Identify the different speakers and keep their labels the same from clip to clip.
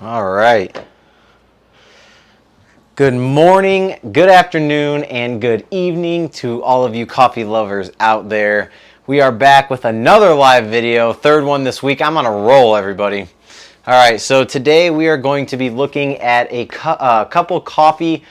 Speaker 1: All right. Good morning, good afternoon, and good evening to all of you coffee lovers out there. We are back with another live video, third one this week. I'm on a roll, everybody. All right, so today we are going to be looking at a couple coffee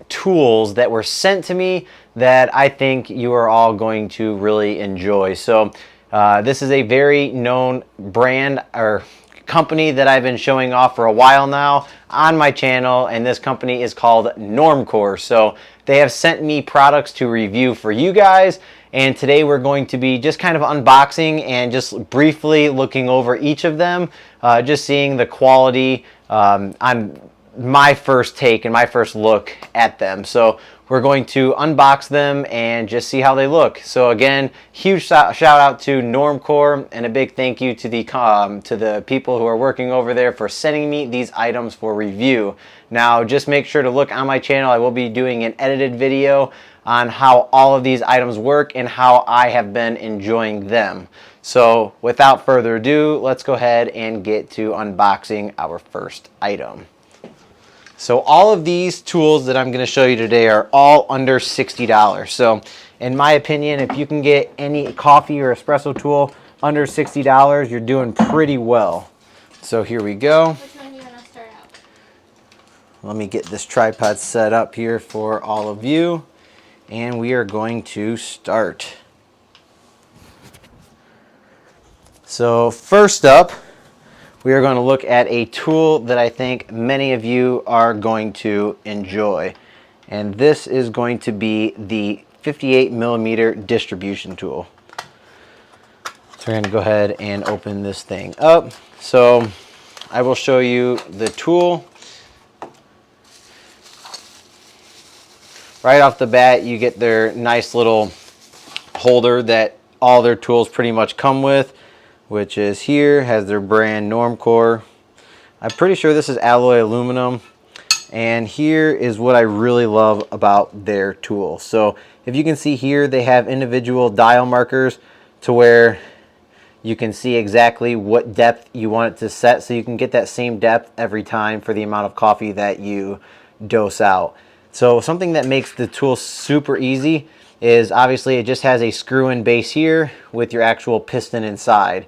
Speaker 1: tools that were sent to me that I think you are all going to really enjoy. So this is a very known brand or company that I've been showing off for a while now on my channel, and this company is called Normcore. So they have sent me products to review for you guys, and today we're going to be just kind of unboxing and just briefly looking over each of them, just seeing the quality on my first take and my first look at them. So we're going to unbox them and just see how they look. So again, huge shout out to Normcore, and a big thank you to the people who are working over there for sending me these items for review. Now just make sure to look on my channel. I will be doing an edited video on how all of these items work and how I have been enjoying them. So without further ado, let's go ahead and get to unboxing our first item. So all of these tools that I'm going to show you today are all under $60. So in my opinion, if you can get any coffee or espresso tool under $60, you're doing pretty well. So here we go.
Speaker 2: Which one do you want to start out?
Speaker 1: Let me get this tripod set up here for all of you, and we are going to start. So first up, we are going to look at a tool that I think many of you are going to enjoy. And this is going to be the 58mm distribution tool. So we're going to go ahead and open this thing up. So I will show you the tool. Right off the bat, you get their nice little holder that all their tools pretty much come with, which is here, has their brand Normcore. I'm pretty sure this is alloy aluminum. And here is what I really love about their tool. So if you can see here, they have individual dial markers to where you can see exactly what depth you want it to set, so you can get that same depth every time for the amount of coffee that you dose out. So something that makes the tool super easy is obviously it just has a screw-in base here with your actual piston inside.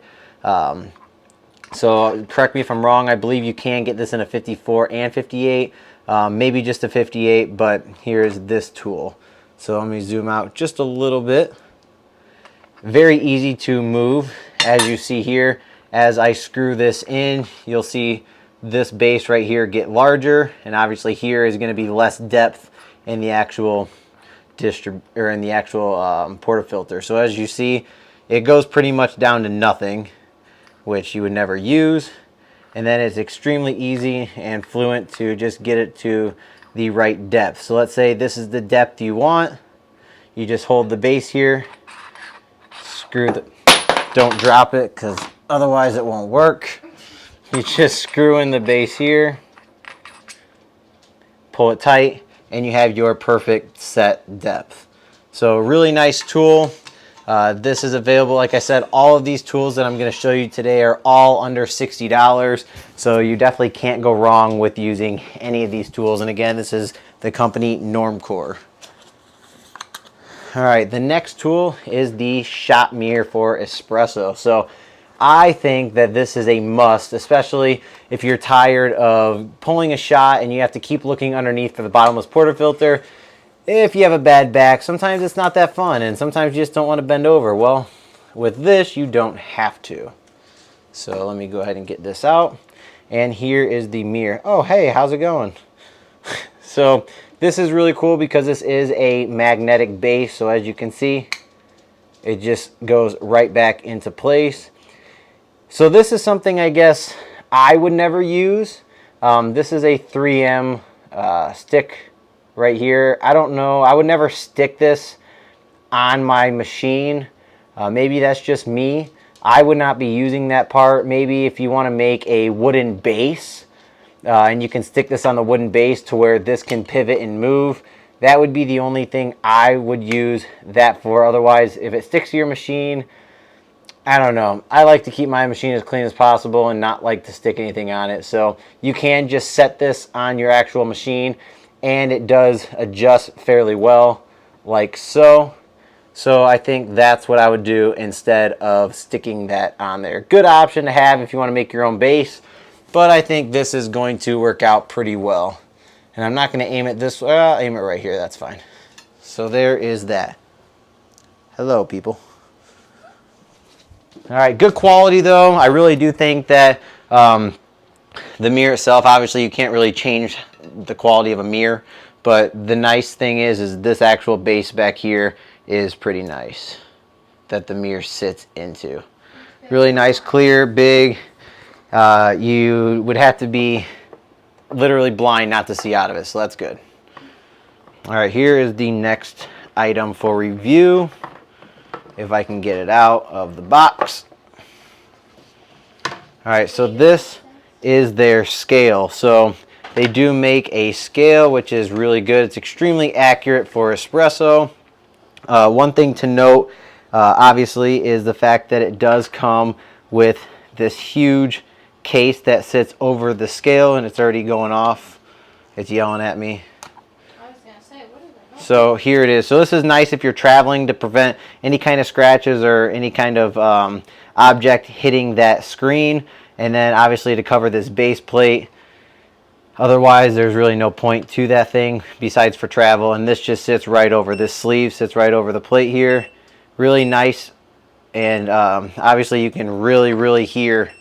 Speaker 1: So correct me if I'm wrong, I believe you can get this in a 54 and 58, maybe just a 58, but here's this tool. So let me zoom out just a little bit. Very easy to move, as you see here. As I screw this in, you'll see this base right here get larger, and obviously here is going to be less depth in the actual portafilter. So as you see, it goes pretty much down to nothing, which you would never use, and then it's extremely easy and fluent to just get it to the right depth. So let's say this is the depth you want. You just hold the base here, don't drop it because otherwise it won't work. You just screw in the base here, pull it tight, and you have your perfect set depth. So really nice tool. This is available, like I said, all of these tools that I'm going to show you today are all under $60. So you definitely can't go wrong with using any of these tools. And again, this is the company Normcore. All right, the next tool is the shot mirror for espresso. So I think that this is a must, especially if you're tired of pulling a shot and you have to keep looking underneath for the bottomless portafilter. If you have a bad back, sometimes it's not that fun, and sometimes you just don't want to bend over. Well, with this, you don't have to. So let me go ahead and get this out. And here is the mirror. Oh, hey, how's it going? So this is really cool because this is a magnetic base. So as you can see, it just goes right back into place. So this is something I guess I would never use. This is a 3M stick right here. I don't know. I would never stick this on my machine. Maybe that's just me. I would not be using that part. Maybe if you want to make a wooden base and you can stick this on the wooden base to where this can pivot and move, that would be the only thing I would use that for. Otherwise, if it sticks to your machine, I don't know. I like to keep my machine as clean as possible and not like to stick anything on it. So you can just set this on your actual machine and it does adjust fairly well, like so. So I think that's what I would do instead of sticking that on there. Good option to have if you want to make your own base, but I think this is going to work out pretty well. And I'm not going to aim it this way. I'll aim it right here. That's fine. So there is that. Hello, people. All right, good quality though. I really do think that the mirror itself, obviously you can't really change the quality of a mirror, but the nice thing is this actual base back here is pretty nice that the mirror sits into. Really nice, clear, big. You would have to be literally blind not to see out of it, so that's good. All right, here is the next item for review. If I can get it out of the box. All right, so this is their scale. So they do make a scale, which is really good. It's extremely accurate for espresso. One thing to note, obviously, is the fact that it does come with this huge case that sits over the scale, and it's already going off. It's yelling at me. So here it is. So this is nice if you're traveling to prevent any kind of scratches or any kind of object hitting that screen. And then obviously to cover this base plate. Otherwise, there's really no point to that thing besides for travel. And this just sits right over. This sleeve sits right over the plate here. Really nice. And obviously you can really hear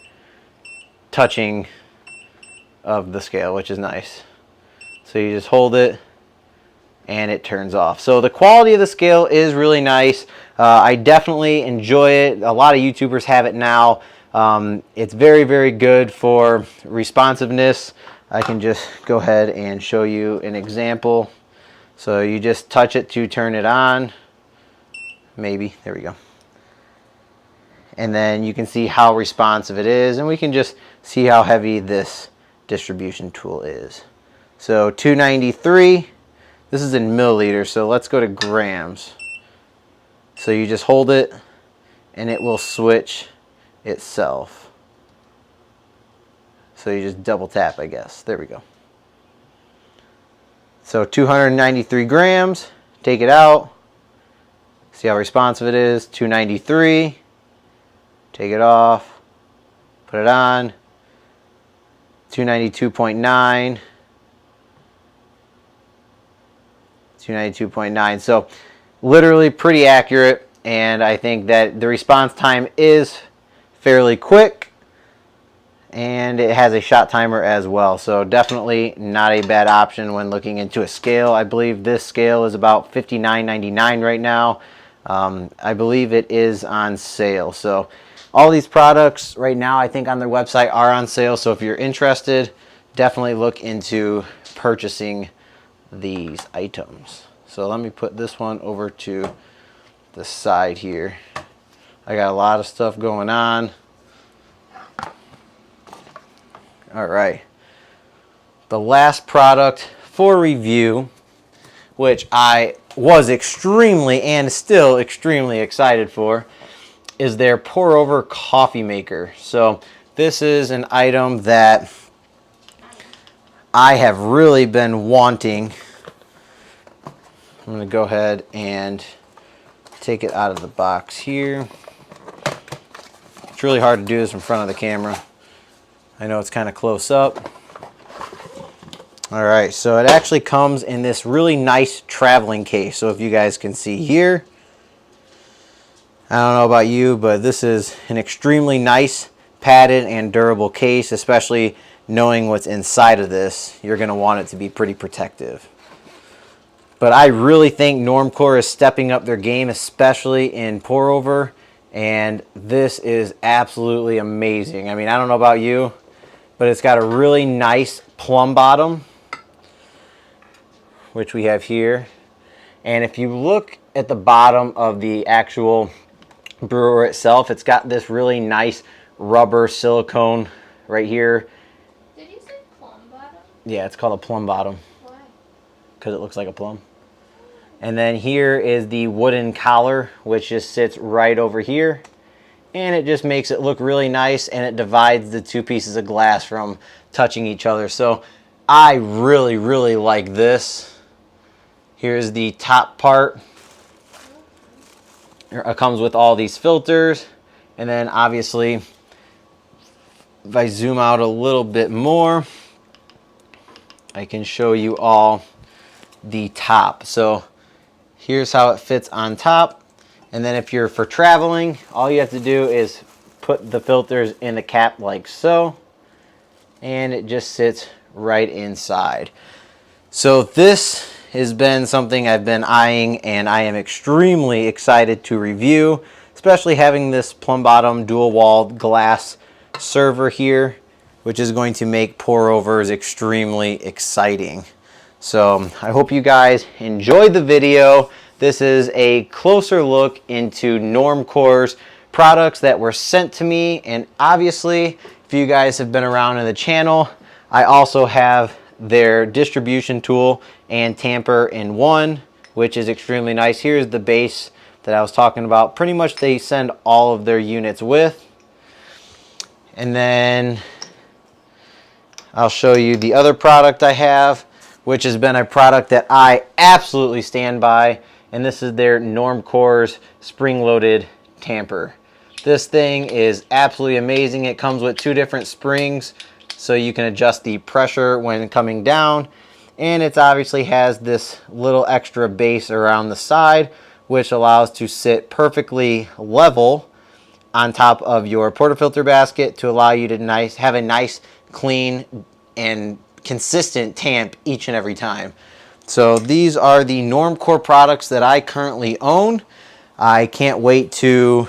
Speaker 1: touching of the scale, which is nice. So you just hold it and it turns off. So the quality of the scale is really nice. I definitely enjoy it. A lot of YouTubers have it now. It's very good for responsiveness. I can just go ahead and show you an example. So you just touch it to turn it on. Maybe, there we go. And then you can see how responsive it is, and we can just see how heavy this distribution tool is. So 293. This is in milliliters, so let's go to grams. So you just hold it and it will switch itself. So you just double tap, I guess. There we go. So 293 grams, take it out. See how responsive it is, 293. Take it off, put it on, 292.9. 292.9. So literally pretty accurate, and I think that the response time is fairly quick, and it has a shot timer as well. So definitely not a bad option when looking into a scale. I believe this scale is about $59.99 right now. I believe it is on sale. So all these products right now, I think on their website, are on sale. So if you're interested, definitely look into purchasing these items. So let me put this one over to the side here. I got a lot of stuff going on. All right. The last product for review, which I was extremely and still extremely excited for, is their pour over coffee maker. So this is an item that I have really been wanting. I'm going to go ahead and take it out of the box here. It's really hard to do this in front of the camera. I know it's kind of close up. All right, so it actually comes in this really nice traveling case. So if you guys can see here, I don't know about you, but this is an extremely nice padded and durable case, especially knowing what's inside of this. You're going to want it to be pretty protective. But I really think Normcore is stepping up their game, especially in pour over, and this is absolutely amazing. I mean, I don't know about you, but it's got a really nice plumb bottom, which we have here. And if you look at the bottom of the actual brewer itself, it's got this really nice rubber silicone right here.
Speaker 2: Did you say plum bottom?
Speaker 1: Yeah, it's called a plumb bottom.
Speaker 2: Why?
Speaker 1: Because it looks like a plum. And then here is the wooden collar, which just sits right over here. and it just makes it look really nice, and it divides the two pieces of glass from touching each other. So I really, really like this. Here's the top part. It comes with all these filters, and then obviously if I zoom out a little bit more, I can show you all the top. So here's how it fits on top, and then if you're for traveling, all you have to do is put the filters in the cap like so, and it just sits right inside. So this has been something I've been eyeing, and I am extremely excited to review, especially having this plumb bottom dual walled glass server here, which is going to make pour overs extremely exciting. So I hope you guys enjoyed the video. This is a closer look into Normcore's products that were sent to me, and obviously if you guys have been around in the channel, I also have their distribution tool and tamper in one, which is extremely nice. Here's the base that I was talking about. Pretty much they send all of their units with. And then I'll show you the other product I have, which has been a product that I absolutely stand by, and this is their Normcore's spring-loaded tamper. This thing is absolutely amazing. It comes with two different springs, so you can adjust the pressure when coming down, and it obviously has this little extra base around the side, which allows to sit perfectly level on top of your portafilter basket to allow you to have a nice, clean, and consistent tamp each and every time. So these are the Normcore products that I currently own. I can't wait to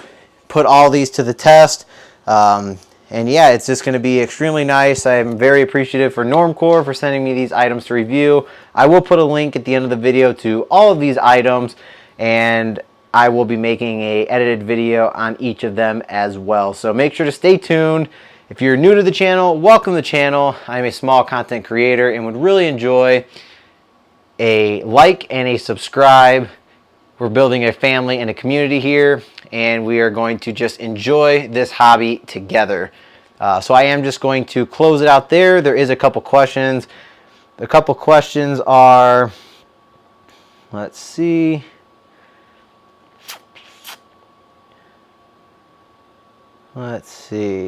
Speaker 1: put all these to the test. And yeah, it's just going to be extremely nice. I'm very appreciative for Normcore for sending me these items to review. I will put a link at the end of the video to all of these items, and I will be making an edited video on each of them as well. So make sure to stay tuned. If you're new to the channel, welcome to the channel. I'm a small content creator and would really enjoy a like and a subscribe. We're building a family and a community here, and we are going to just enjoy this hobby together. So I am just going to close it out there. There is a couple questions. The couple questions are, let's see.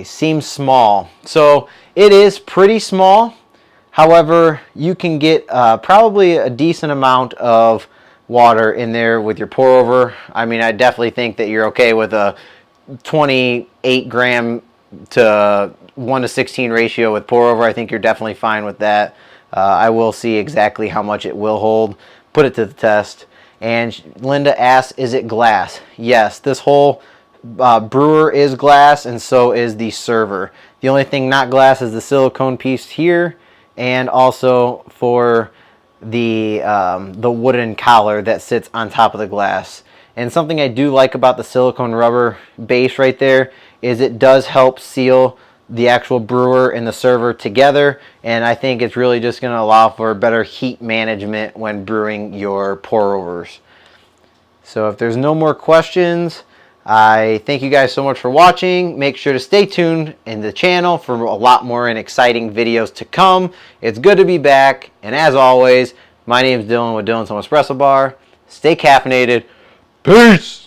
Speaker 1: Seems small. So it is pretty small. However, you can get probably a decent amount of water in there with your pour over. I mean, I definitely think that you're okay with a 28 gram to 1 to 16 ratio with pour over. I think you're definitely fine with that. I will see exactly how much it will hold, put it to the test. And Linda asks, is it glass? Yes, this whole brewer is glass, and so is the server. The only thing not glass is the silicone piece here, and also for the wooden collar that sits on top of the glass. And something I do like about the silicone rubber base right there is it does help seal the actual brewer and the server together, and I think it's really just going to allow for better heat management when brewing your pour overs. So if there's no more questions, I thank you guys so much for watching. Make sure to stay tuned in the channel for a lot more and exciting videos to come. It's good to be back, and as always, my name is Dylan with Dylan's Home Espresso Bar. Stay caffeinated. Peace!